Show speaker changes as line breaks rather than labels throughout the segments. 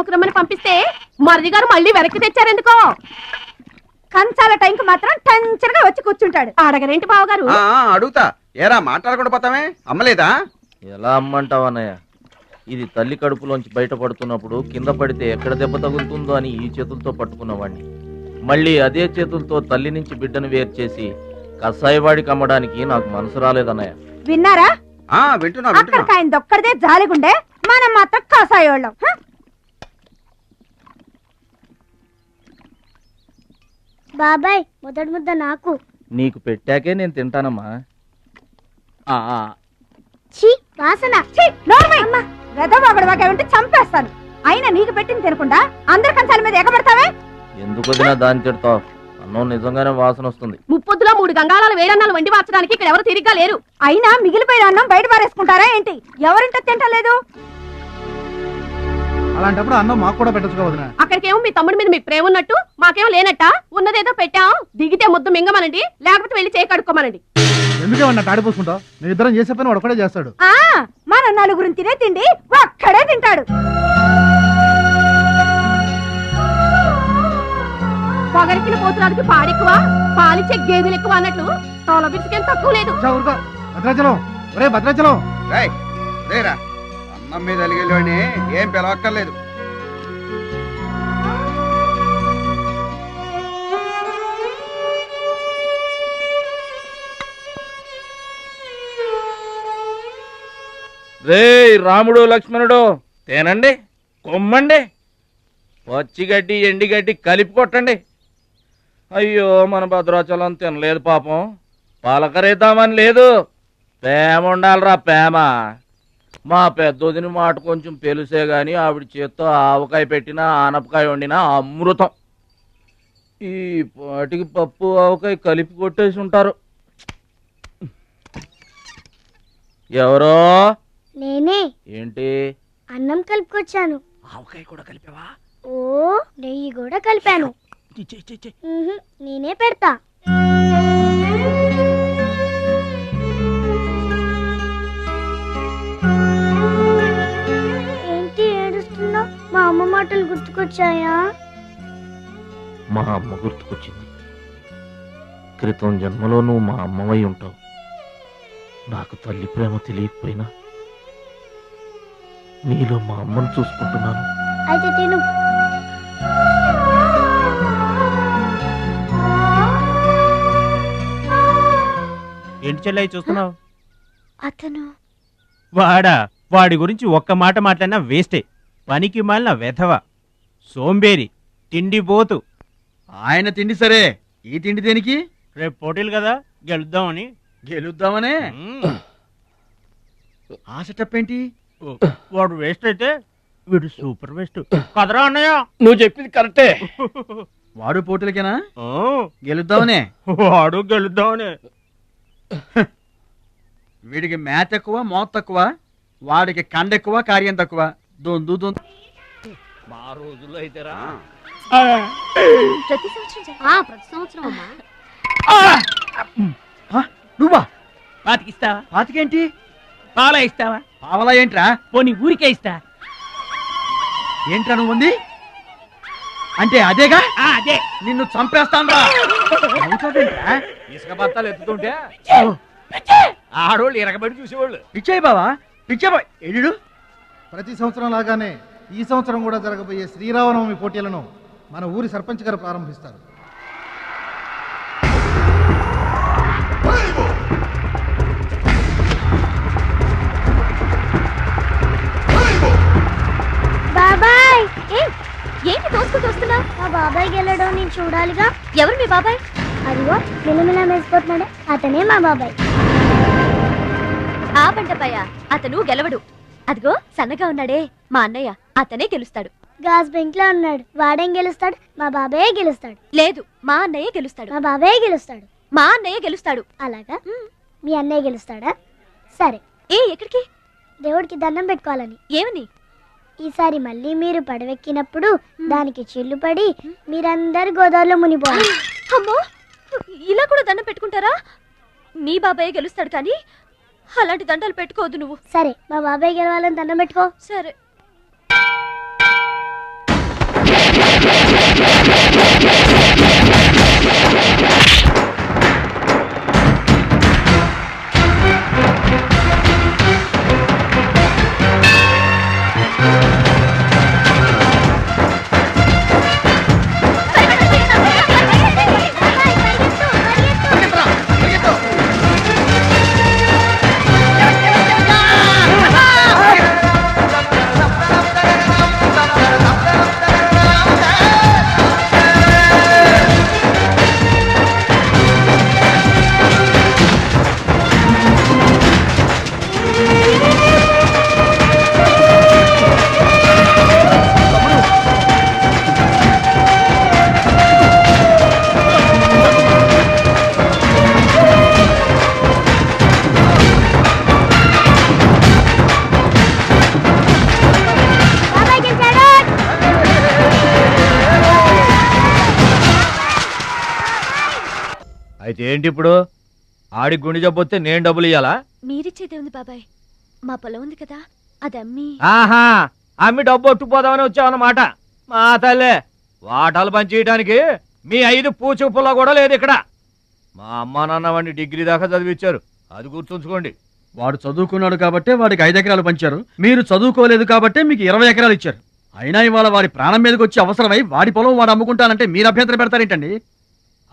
తీసుకురమ్మని పంపిస్తే మరిది గారు మళ్ళీ వెనక్కి తెచ్చారెందుకో. కంచాల టైంకి మాత్రం టెన్షన్గా వచ్చి కూర్చుంటాడు. అడగరేంటి బావగారు?
అడుగుతా. ఏరా మాట్లాడకుండా పోతామే? అమ్మలేదా?
ఎలా అమ్మంటావన్నయ్య? ఇది తల్లి కడుపులోంచి బయటపడుతున్నప్పుడు కింద పడితే ఎక్కడ దెబ్బ తగులుతుందో అని ఈ చేతులతో పట్టుకున్నవాడిని. మళ్ళీ అదే చేతులతో తల్లి నుంచి బిడ్డను వేరు చేసి కసాయివాడికి అమ్మడానికి నాకు మనసు రాలేదన్నయ్య.
విన్నారా?
వింటున్నా.
అక్కడికి ఆయన దొక్కడిదే జాలిగుండే, మనం మాత్రం కసాయోళ్ళం.
బాబాయ్ మొదటి ముద్ద నాకు.
నీకు పెట్టాకే నేను తింటానమ్మా.
వాసన
ఉంటే చంపేస్తాను. అయినా నీకు పెట్టింది తినకుండా అందరి కంచాల మీద ఎగబడతావే
ఎందుకు వదినా దాన్ని తిడతావు? అన్నం నిజంగానే వాసన వస్తుంది.
ముప్పొద్దులో 3 గంగాళాలు వేడన్నాలు వండి మార్చడానికి ఇక్కడ ఎవరు తిరిగ్గా లేరు. అయినా మిగిలిపోయిన అన్నం బయట పారేసుకుంటారా ఏంటి? ఎవరింట తింటలేదు.
అలాంటప్పుడు అన్నం మాకు కూడా పెట్టొచ్చు వదినా.
అక్కడికేమో మీ తమ్ముడి మీద మీకు ప్రేమ ఉన్నట్టు, మాకేమో లేనట్ట. ఉన్నదేదో పెట్టాం, దిగితే ముద్దు మింగమనండి, లేకపోతే వెళ్ళి చేయి కడుక్కోమనండి.
ఎందుకేమన్నా తాడిపోసుకుంటావు? నేను ఇద్దరం చేసే పని వాడు ఒక్కడే చేస్తాడు.
మన నలుగురిని తినే తిండి ఒక్కడే తింటాడు. పొగరికిన పోతురాదికి పాడెక్కువ, పాలిచ్చే గేదెలు ఎక్కువ అన్నట్లు తోల బిడ్డకేం తక్కువ లేదు.
భద్రాచలం, ఒరే భద్రాచలం,
అన్నం మీద అలిగేలోని ఏం పిలవక్కర్లేదు.
రే రాముడు లక్ష్మణుడు, తేనండి, కొమ్మండి, పచ్చిగడ్డి ఎండిగడ్డి కలిపి కొట్టండి. అయ్యో మన భద్రాచలం తినలేదు పాపం. పలకరేద్దామని లేదు, ప్రేమ ఉండాలిరా ప్రేమ. మా పెద్దోదిని మాట కొంచెం పెలుసే గాని ఆవిడ చేత్తో ఆవకాయ పెట్టినా ఆనపకాయ వండినా అమృతం. ఈ పాటికి పప్పు ఆవకాయ కలిపి కొట్టేసి ఉంటారు. ఎవరో?
నేనే.
ఏంటి?
అన్నం కలుపుకొచ్చాను.
ఆవకాయ కూడా కలిపావా?
ఓ నెయ్యి కూడా కలిపాను. నేనే పెడతా. ఏంటి ఏడుస్తున్నావు? మా అమ్మ మాటలు గుర్తుకొచ్చాయా?
మా అమ్మ గుర్తుకొచ్చింది. క్రితం జన్మలో నువ్వు మా అమ్మవై ఉంటావు. నాకు తల్లి ప్రేమ తెలియకపోయినా నీలో మా అమ్మను చూసుకుంటున్నాను.
అయితే తిను.
ఏంటి చెల్లయ్య చూస్తున్నావు?
అతను
వాడి గురించి ఒక్క మాట మాట్లాడినా వేస్టే. పనికి మాలిన వెధవ, సోంబేరి, తిండి పోతు.
ఆయన తిండి సరే, ఈ తిండి దేనికి?
రేపు పోటీలు కదా, గెలుద్దామని.
గెలుద్దామనే? ఆ సెటప్ ఏంటి?
వాడు వేస్ట్ అయితే వీడు సూపర్ వేస్ట్ కదరా అన్నయ్య.
నువ్వు చెప్పింది కరెక్టే.
వాడు పోటీలకేనా? గెలుద్దామనే?
వాడు గెలుద్దామనే.
వీడికి మ్యాథ్ ఎక్కువ, మోత్ తక్కువ. వాడికి కండ ఎక్కువ, కార్యం తక్కువ. దొందు దొందు.
మా రోజుల్లో అయితేరా
ప్రతి సంవత్సరం అమ్మా.
నువ్వా?
పాతికిస్తావా?
పాతికేంటి?
పాలా ఇస్తావా?
పావలా ఏంట్రా?
పోనీ ఊరికే ఇస్తా.
ఏంట్రా నువ్వు ఉంది అంటే? అదేగా,
అదే.
నిన్ను చంపేస్తాను.
ఇసుక బత్తాలు ఎత్తుతుంటే ఆడోళ్ళు ఇరగబడి చూసేవాళ్ళు.
పిచ్చాయి బావా, పిచ్చాయి ఎడు. ప్రతి సంవత్సరం లాగానే ఈ సంవత్సరం కూడా జరగబోయే శ్రీరామనవమి పోటీలను మన ఊరి సర్పంచ్ గారు ప్రారంభిస్తారు.
బాబాయ్,
ఏంటి తోసుకుంటూ వస్తున్నావు?
మా బాబాయ్ గెలడం నేను చూడాలిగా.
ఎవరు మీ బాబాయ్?
అదిగో మిలమిలా మెసిపోతున్నాడే, అతనే మా బాబాయ్.
ఆ బండపయ్య అతను గెలవడు. అదిగో సన్నగా ఉన్నాడే మా అన్నయ్య, అతనే గెలుస్తాడు.
గాజ్ బెంక్ లో ఉన్నాడు, వాడేం గెలుస్తాడు? మా బాబాయ్ గెలుస్తాడు.
లేదు, మా అన్నయ్య గెలుస్తాడు.
మా బాబాయ్ గెలుస్తాడు.
మా అన్నయ్య గెలుస్తాడు.
అలాగా? మీ అన్నయ్య గెలుస్తాడా? సరే.
ఎక్కడికి?
దేవుడికి దండం పెట్టుకోవాలని.
ఏమని?
ఈసారి మళ్ళీ మీరు పడవెక్కినప్పుడు దానికి చిల్లు పడి మీరందరు గోదావరిలో మునిపోవాలి.
అమ్మో, ఇలా కూడా దండం పెట్టుకుంటారా? మీ బాబాయ్ గెలుస్తాడు కానీ అలాంటి దండాలు పెట్టుకోవద్దు నువ్వు.
సరే, మా బాబాయ్ గెలవాలని దండం పెట్టుకో.
సరే.
అయితే ఏంటి ఇప్పుడు ఆడి గుండె జబ్బొస్తే నేను డబ్బులు ఇయ్యాలా?
మీరిచ్చేదే ఉంది బాబాయ్, మా పొలం ఉంది కదా అది అమ్మి.
ఆహా, అమ్మి డబ్బు ఒట్టుకుపోదామని వచ్చావన్నమాట. మా తల్లే, వాటాలు పంచేయటానికి మీ 5 పూచు పుల్ల కూడా లేదు ఇక్కడ. మా అమ్మా నాన్న వాడిని డిగ్రీ దాకా చదివించారు, అది గుర్తుంచుకోండి.
వాడు చదువుకున్నాడు కాబట్టే వాడికి 5 ఎకరాలు పంచారు, మీరు చదువుకోలేదు కాబట్టే మీకు 20 ఎకరాలు ఇచ్చారు. అయినా ఇవాళ వాడి ప్రాణం మీదకి వచ్చి అవసరమై వాడి పొలం వాడు అమ్ముకుంటానంటే మీరు అభ్యంతరం పెడతారేంటండి?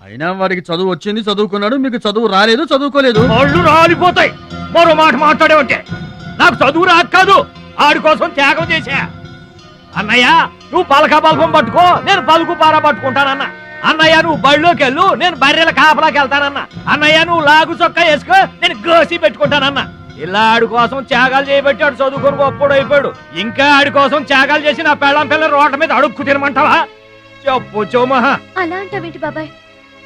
అయినా వాడికి చదువు వచ్చింది, చదువుకున్నాడు, మీకు చదువు రాలేదు, చదువుకోలేదు.
వాళ్ళు రాలిపోతాయి మరో మాట మాట్లాడేవంటే. నాకు చదువు రాదు కాదు, ఆడి కోసం త్యాగం చేశా. అన్నయ్య నువ్వు పలక బల్పం పట్టుకో, నేను పలుకు పార పట్టుకుంటానన్న. అన్నయ్య నువ్వు బళ్ళోకి వెళ్ళు, నేను బర్రెల కాపలాకి వెళ్తానన్న. అన్నయ్య నువ్వు లాగు చొక్కా వేసుకో, నేను గోసి పెట్టుకుంటానన్న. ఇలా ఆడి కోసం త్యాగాలు చేయబెట్టాడు, చదువుకొని గొప్పడు అయిపోయాడు. ఇంకా ఆడి కోసం త్యాగాలు చేసి నా పెళ్ళం పిల్ల రోడ్ల మీద అడుక్కు తినమంటావా? చెప్పు చోమహా.
అలా అంటావేంటి బాబాయ్?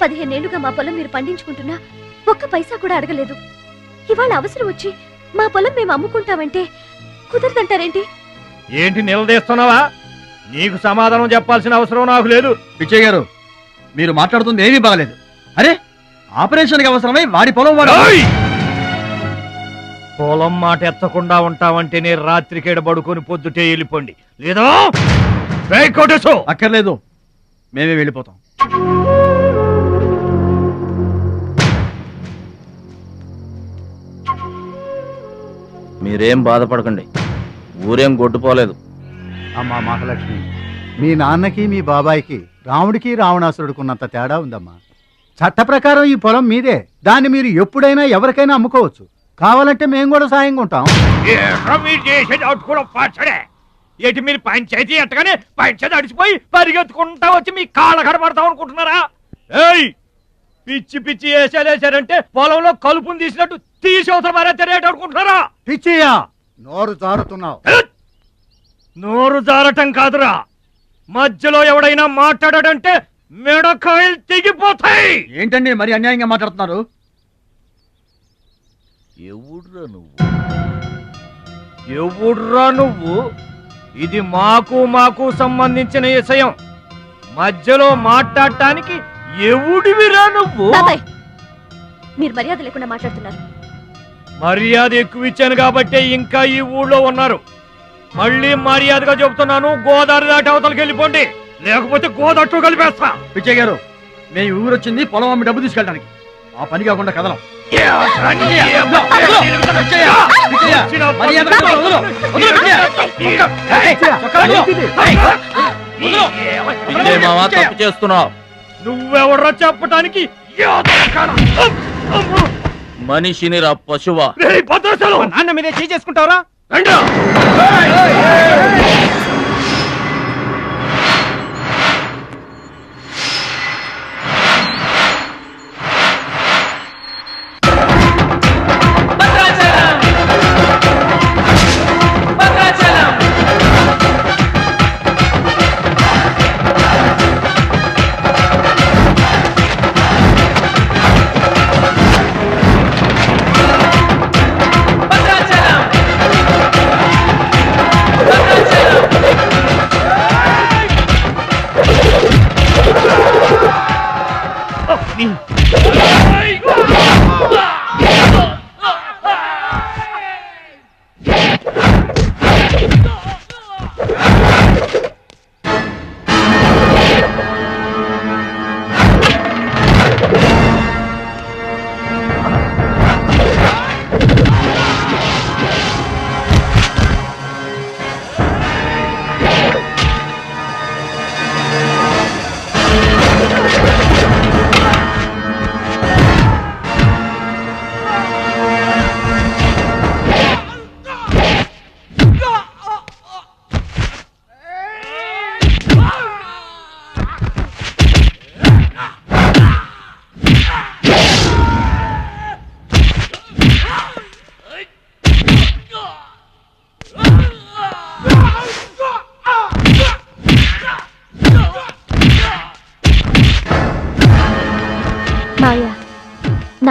15 ఏళ్లుగా మా పొలం మీరు పండించుకుంటున్నా ఒక్క పైసా కూడా అడగలేదు. ఇవాళ అవసరం వచ్చి మా పొలం మేము అమ్ముకుంటామంటే కుదరదంటారేంటి?
ఏంటి నిలదీస్తున్నావా? నీకు సమాధానం చెప్పాల్సిన అవసరం నాకు లేదు.
పిచ్చయ్య గారు, మీరు మాట్లాడుతుంది ఏమీ బాగలేదు. అరే, ఆపరేషన్కి అవసరమై వాడి పొలం వాడు.
పొలం మాట ఎత్తకుండా ఉంటావంటే నేను రాత్రికేడ పడుకొని పొద్దుటే వెళ్ళిపోండి, లేదా
అక్కర్లేదు, మేమే వెళ్ళిపోతాం.
మీరేం బాధపడకండి, ఊరేం గొడ్డుపోలేదు.
అమ్మా మహాలక్ష్మి, మీ నాన్నకి మీ బాబాయికి రాముడికి రావణాసురుడికున్నంత తేడా ఉందమ్మా. చట్ట ప్రకారం ఈ పొలం మీదే, దాన్ని మీరు ఎప్పుడైనా ఎవరికైనా అమ్ముకోవచ్చు. కావాలంటే మేము కూడా సాయంగా ఉంటాం.
ఏంటి మీరు పంచాయతీ ఎట్టగానే పంచాయతీ అడిచిపోయి పరిగెత్తుకుంటా వచ్చి మీ కాళ్ళ కడబడతాం అనుకుంటున్నారా? ఏయ్, పిచ్చి పిచ్చి వేసారంటే పొలంలో కలుపుని తీసినట్టు తీసి అవసరం మారేట అనుకుంటున్నారా?
పిచ్చియా, నోరు జారుతున్నావు.
నోరు జారటం కాదురా, మధ్యలో ఎవడైనా మాట్లాడాడంటే మెడకాయలు తెగిపోతాయి.
ఏంటండి మరి అన్యాయంగా మాట్లాడుతున్నారు?
ఎవడ్రా నువ్వు? ఇది మాకు సంబంధించిన విషయం, మధ్యలో మాట్లాడటానికి ఎవడివిరా నువ్వు?
బాబాయ్, మీరు మర్యాద లేకుండా మాట్లాడుతున్నారు.
మర్యాద ఎక్కువ ఇచ్చాను కాబట్టే ఇంకా ఈ ఊళ్ళో ఉన్నారు. మళ్ళీ మర్యాదగా చెబుతున్నాను, గోదావరి దాటి అవతలకి వెళ్ళిపోండి, లేకపోతే గోదట్టు కలిపేస్తా.
పిచ్చయ్య గారు, మేము ఊరు వచ్చింది పొలం అమ్మి డబ్బు తీసుకెళ్ళడానికి, ఆ పని కాకుండా కదలం.
తప్పు చేస్తున్నావు. నువ్వెవడ్రా చెప్పటానికి? మనిషిని రా పశువా.
నాన్న మీదే చేసుకుంటావరా?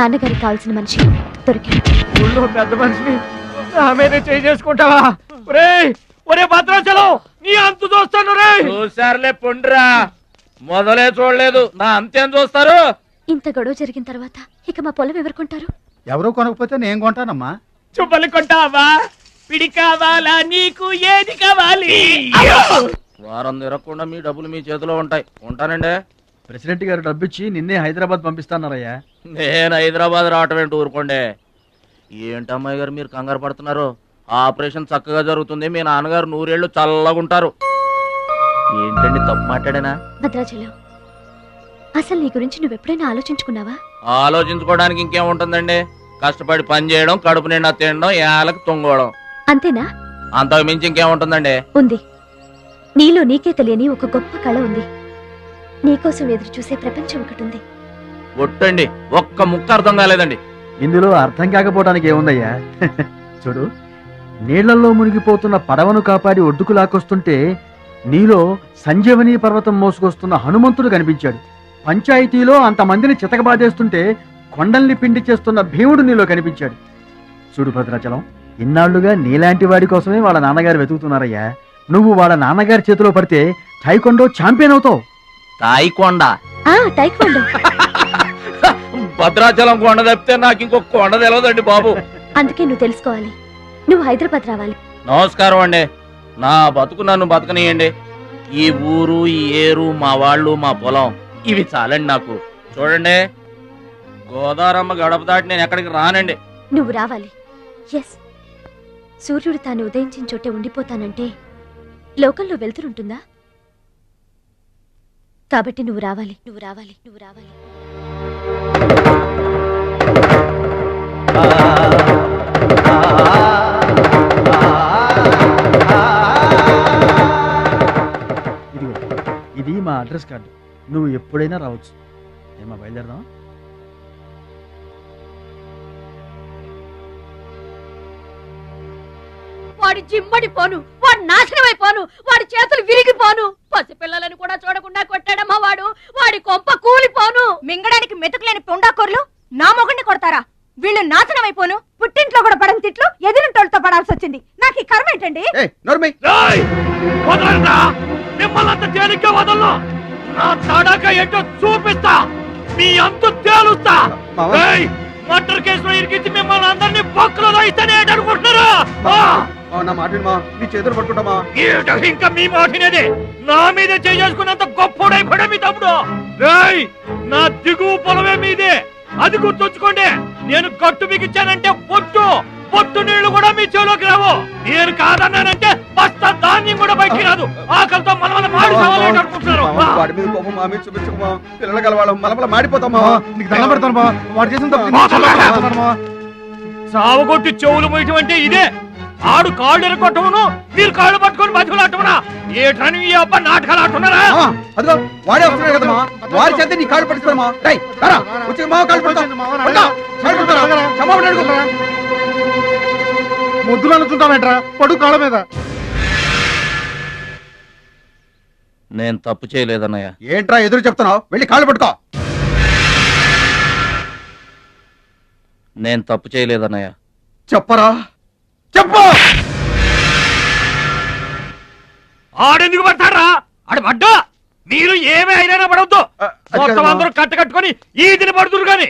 నాన్నగారికి కావాల్సిన మనిషి దొరికాడు.
ఊళ్ళో పెద్ద మనిషిని నా మీద చేసుకుంటావా? ఒరే భద్రాచలం, నీ అంతు చూస్తాను రే. చూసారులే పొండ్రా, మొదలే చూడలేదు, నా అంతేం చూస్తారు?
ఇంత గొడవ జరిగిన తర్వాత ఇక మా పొలం ఎవరు కొంటారు?
ఎవరో కొనకపోతే నేను కొంటానమ్మా.
చుబ్బలు కొంటావా? పిడి కావాలా? నీకు ఏది కావాలి? వారం తిరగకుండా మీ డబ్బులు మీ చేతిలో ఉంటాయి. ఉంటానండి.
ప్రెసిడెంట్ గారు డబ్బిచ్చి నిన్నే హైదరాబాద్ పంపిస్తాన్నారయ్యా.
నేను హైదరాబాద్ రావటం ఏంటి, ఊరుకోండి. ఏంటి అమ్మాయి గారు మీరు కంగారు పడుతున్నారు? ఆపరేషన్ చక్కగా జరుగుతుంది, మీ నాన్నగారు 100 ఏళ్ళు చల్లగుంటారు. ఏంటండి తప్పు మాట్లాడానా?
భద్రాచలం, అసలు నీ గురించి నువ్వెప్పుడైనా ఆలోచించుకున్నావా?
ఆలోచించుకోవడానికి ఇంకేముంటుందండి? కష్టపడి పని చేయడం, కడుపు నిండా తినడం, ఏళ్ళకి తొంగోవడం,
అంతేనా?
అంతకు మించి ఇంకేముంటుందండి?
ఉంది. నీలో నీకే తెలియని ఒక గొప్ప కళ ఉంది. నీకోసం ఎదురు చూసే ప్రపంచం ఒకటి ఉంది.
ఒట్టండి, ఒక్క ముక్క అర్థం కాలేదండి.
ఇందులో అర్థం కాకపోవడానికి ఏముందయ్యా? చూడు, నీళ్లలో మునిగిపోతున్న పడవను కాపాడి ఒడ్డుకు లాక్కొస్తుంటే నీలో సంజీవని పర్వతం మోసుకొస్తున్న హనుమంతుడు కనిపించాడు. పంచాయతీలో అంతమందిని చితకబాదేస్తుంటే కొండల్ని పిండి చేస్తున్న భీముడు నీలో కనిపించాడు. చూడు భద్రాచలం, ఇన్నాళ్లుగా నీలాంటి వాడి కోసమే వాళ్ళ నాన్నగారు వెతుకుతున్నారయ్యా. నువ్వు వాళ్ళ నాన్నగారి చేతిలో పడితే టైకొండో ఛాంపియన్ అవుతావు.
తాయికొండ?
టైక్వాండో.
భద్రాచలం కొండ తప్పితే నాకు ఇంకొక కొండ తెలియదండి బాబు.
అందుకే నువ్వు తెలుసుకోవాలి. నువ్వు హైదరాబాద్ రావాలి.
నమస్కారం అండి, నా బతుకు నన్ను బతకనియండి. ఈ ఊరు, ఈ ఏరు, మా వాళ్ళు, మా పొలం, ఇవి చాలండి నాకు. చూడండి, గోదావరమ్మ గడప దాటి నేను ఎక్కడికి రానండి.
నువ్వు రావాలి. ఎస్, సూర్యుడు తాను ఉదయించిన చోటే ఉండిపోతానంటే లోకంలో వెళ్తుంటుందా? కాబట్టి నువ్వు రావాలి, నువ్వు రావాలి, నువ్వు రావాలి.
ఇది మా అడ్రస్ కార్డు. నువ్వు ఎప్పుడైనా రావచ్చు. ఏమా బయలుదేరదాం?
వాడి జిమ్మడిపోను, వాడు నాశనమైపోను, వాడి చేతులు విరిగిపోను, పసిపిల్లలను కూడా చూడకుండా కొట్టాడమ్మా వాడు. వాడి కొంప కూలిపోను. మింగడానికి మెతుకులేని పొండాకోర్లు నా మొగుడిని కొడతారా? వీళ్ళు నాశనమైపోను. పుట్టింట్లో కూడా పడని తిట్లు ఎదిరింటోళ్ళతో పడాల్సి వచ్చింది. నాకు ఈ కర్మ ఏంటండి?
చూపిస్తా, మీ అంతు తేలుస్తా. మర్డర్ కేసులో ఇరికించి మిమ్మల్ని అందరినీ బొక్కలో ఇస్తానే అనుకుంటున్నారా?
నా మాట నీ చేతులు పట్టుకుంటామా?
ఇంకా మీ మాటినేది నా మీద చేసుకున్నంత గొప్పడైపోయా మీ తమ్ముడు. నా దిగువ పొలమే మీదే, అది గుర్తుంచుకోండి. నేను గట్టు బిగించానంటే పొట్టు నీళ్లు కూడా మీ చెవులోకి రావు. నేను కాదన్నానంటే బస్తా ధాన్యం కూడా బయటికి రాదు. ఆకలితో మన మాడి అనుకుంటున్నారు.
వాడి మీద కోపం మా మీద చూపించకమా? పిల్లలు కలవాళ్ళం మలమల మాడిపోతామా?
నీకు దండం పెడతాను వాడు చేసిన
సావగొట్టి చెవులు మొయ్యటం అంటే ఇదే. ఆడు కాళ్ళు ఎరగొట్టమును, మీరు కాళ్ళు పట్టుకొని బతుకులాటమునా? ఏటని ఈ అబ్బా నాటకాలు ఆడుతున్నారా?
అదిగో వాడే వస్తున్నాడు కదమ్మా, వాడి చేత నీ కాళ్ళు పట్టిస్తామా?
ముద్దులు అనుకుంటామేట్రా, పడు కాళ్ళ మీద.
నేను తప్పు చేయలేదన్నయ్య.
ఏంట్రా ఎదురు చెప్తున్నావు? వెళ్ళి కాళ్ళు పట్టుకో.
నేను తప్పు చేయలేదన్నయ్య.
చెప్పరా, చెప్పు.
ఆడెందుకు పడతారా? ఆడు పడ్డా మీరు ఏమే అయినా పడవద్దు. మొత్తం అందరూ కట్టుకొని ఈదిని పడుతురు గాని.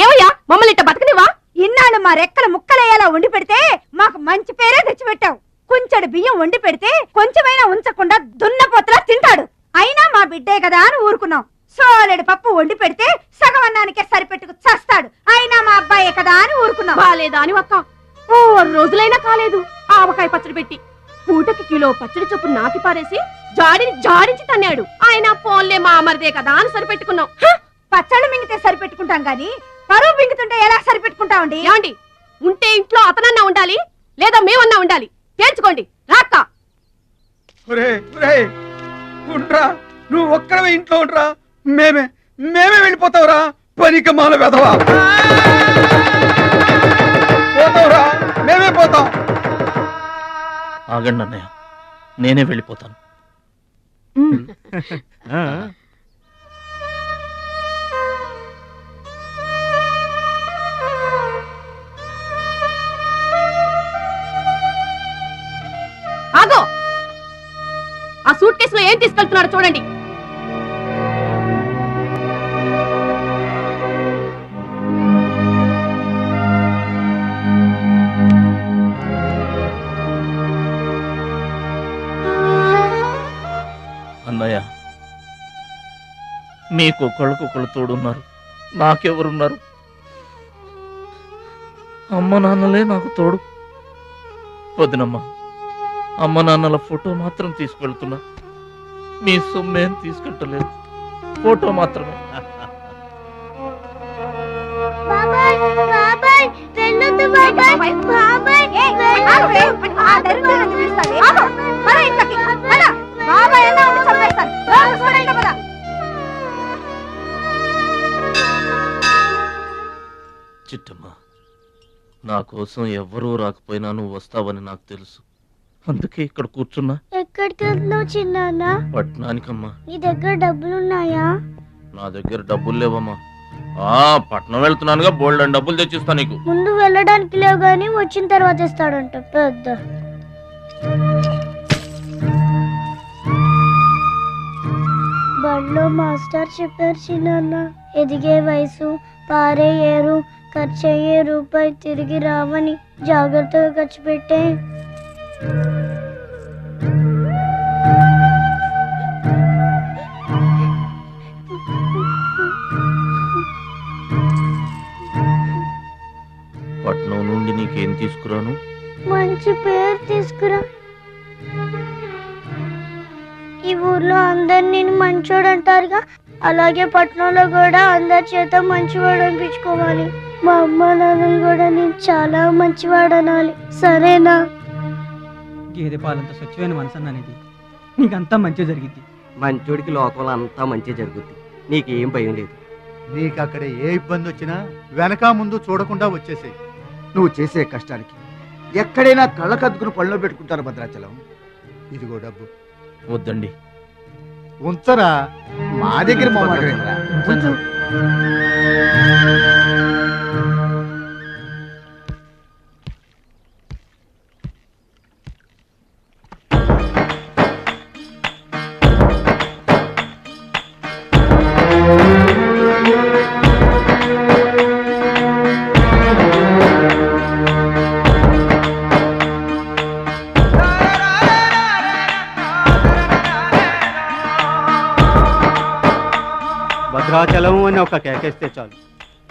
ఏమయ్యా మమ్మల్ని ఇట్ట బతకనివా? ఇన్నాళ్ళు మా రెక్కల ముక్కలయ్యేలా వండి పెడితే మాకు మంచి పేరే తెచ్చిపెట్టావు. కొంచెడు బియ్యం వండి పెడితే కొంచెమైనా ఉంచకుండా దున్నపోతలా తింటాడు. అయినా మా బిడ్డే కదా అని ఊరుకున్నాం. సోలెడు పప్పు వండి పెడితే సగం అన్నానికే సరిపెట్టుకు చస్తాడు. అయినా మా అబ్బాయే కదా అని ఊరుకున్నాం. బాలేదా అని ఒక్క 4 రోజులైనా కాలేదు ఆవకాయ పచ్చడి పెట్టి పూటకి కిలో పచ్చడి చొప్పు నాకి పారేసి జాడించి తన్నాడు. ఆయన పోన్లే మా అమరిదే కదా అని సరిపెట్టుకున్నాం. పచ్చళ్ళు మింగితే సరిపెట్టుకుంటాం గాని పరువు మింగుతుంటే ఎలా సరిపెట్టుకుంటామండి? ఏమండి, ఉంటే ఇంట్లో అతనన్నా ఉండాలి, లేదా మేమన్నా ఉండాలి. తేల్చుకోండి. రాక్క
నువ్వు ఒక్కడవే ఇంట్లో ఉండరా, మేమే వెళ్ళిపోతావురా. పనికి మాల వెధవా, పోతావురా, మేమే పోతాం.
ఆగండి అన్నయ్య, నేనే వెళ్ళిపోతాను.
సూట్ కేసులో ఏం తీసుకెళ్తున్నారో చూడండి.
అన్నయ్య, మీకు ఒకళ్ళకొకళ్ళు తోడున్నారు, నాకెవరున్నారు? అమ్మ నాన్నలే నాకు తోడు. వదినమ్మా, అమ్మ నాన్నల ఫోటో మాత్రం తీసుకెళ్తున్నా, మీ సొమ్మేం తీసుకెళ్ళలేదు, ఫోటో మాత్రమే. చిట్టమ్మా, నా కోసం ఎవ్వరూ రాకపోయినా నువ్వు వస్తావని నాకు తెలుసు, అందుకే ఇక్కడ కూర్చున్నా.
ఎక్కడికి వెళ్తున్నావు చిన్నాన్న?
పట్నానికమ్మా.
నీ దగ్గర డబ్బులున్నాయా?
నా దగ్గర డబ్బులు లేవమ్మా. పట్నం వెళ్తున్నానుగా, బోల్డ్ అని డబ్బులు తెచ్చిస్తా నీకు.
ముందు వెళ్ళడానికి లేవు గాని వచ్చిన తర్వాత ఇస్తాడంట పెద్ద. బడిలో మాస్టర్ చెప్పారు చిన్నాన్న, ఎదిగే వయసు, పారే ఏరు, ఖర్చయ్యే రూపాయి తిరిగి రావని, జాగ్రత్తగా ఖర్చు పెట్టే.
పట్నం నుండి నీకేం తీసుకురాను?
మంచి పేరు తీసుకురా. ఈ ఊర్లో అందరు నేను మంచోడు అంటారుగా, అలాగే పట్నంలో కూడా అందరి చేత మంచివాడు అనిపించుకోవాలి. మా అమ్మ నాన్నలు కూడా నేను చాలా మంచివాడు అనాలి, సరేనా?
గేదె పాలంత స్వచ్ఛమైన మనసు అనేది నీకంతా మంచి జరిగింది.
మంచోడికి లోకంలో అంతా మంచి జరుగుద్ది, నీకేం భయం లేదు.
నీకు అక్కడ ఏ ఇబ్బంది వచ్చినా వెనక ముందు చూడకుండా వచ్చేసేయ్.
నువ్వు చేసే కష్టానికి ఎక్కడైనా కళ్ళకద్దుకుని పళ్ళలో పెట్టుకుంటారు భద్రాచలం.
ఇదిగో డబ్బు.
వద్దండి.
ఉంచరా,
మా దగ్గర మొహమాటమేంట్రా?
ఉంచు.
భద్రాచలం అని ఒక కేకేస్తే చాలు,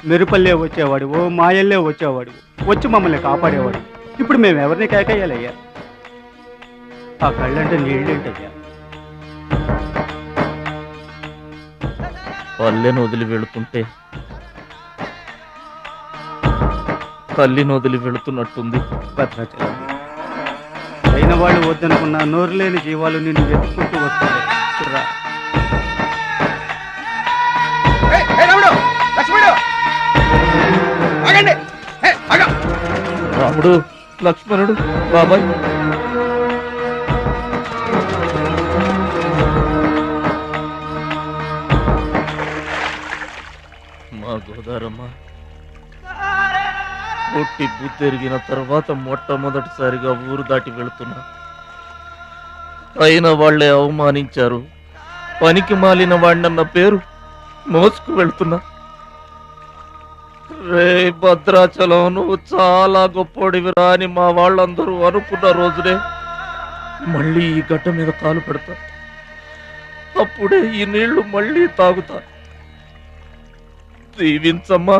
మెరుపల్లే వచ్చేవాడు, ఓ మాయల్లే వచ్చేవాడు, వచ్చి మమ్మల్ని కాపాడేవాడు. ఇప్పుడు మేము ఎవరిని కేకేయాలయ్యా? ఆ కళ్ళంటే నీళ్ళేంటయ్యా?
పల్లెను వదిలి వెళుతుంటే తల్లిని వదిలి వెళుతున్నట్టుంది.
భద్రాచలం అయిన వాళ్ళు వద్దనుకున్న నోరు లేని జీవాలు నిన్ను వెతుక్కుంటూ వస్తాయి. రా.
రాముడు, లక్ష్మణుడు, బాబాయ్. మా గోదారమ్మ పుట్టి బుద్ధెరిగిన తర్వాత మొట్టమొదటిసారిగా ఊరు దాటి వెళుతున్నా. అయిన వాళ్లే అవమానించారు, పనికి మాలిన వాడినన్న పేరు మోసుకు వెళ్తున్నా. రే భద్రాచలం, నువ్వు చాలా గొప్పోడివిరా అని మా వాళ్ళందరూ అనుకున్న రోజునే మళ్ళీ ఈ గడ్డ మీద కాలు పెడతా. అప్పుడే ఈ నీళ్లు మళ్ళీ తాగుతా. దీవించమ్మా.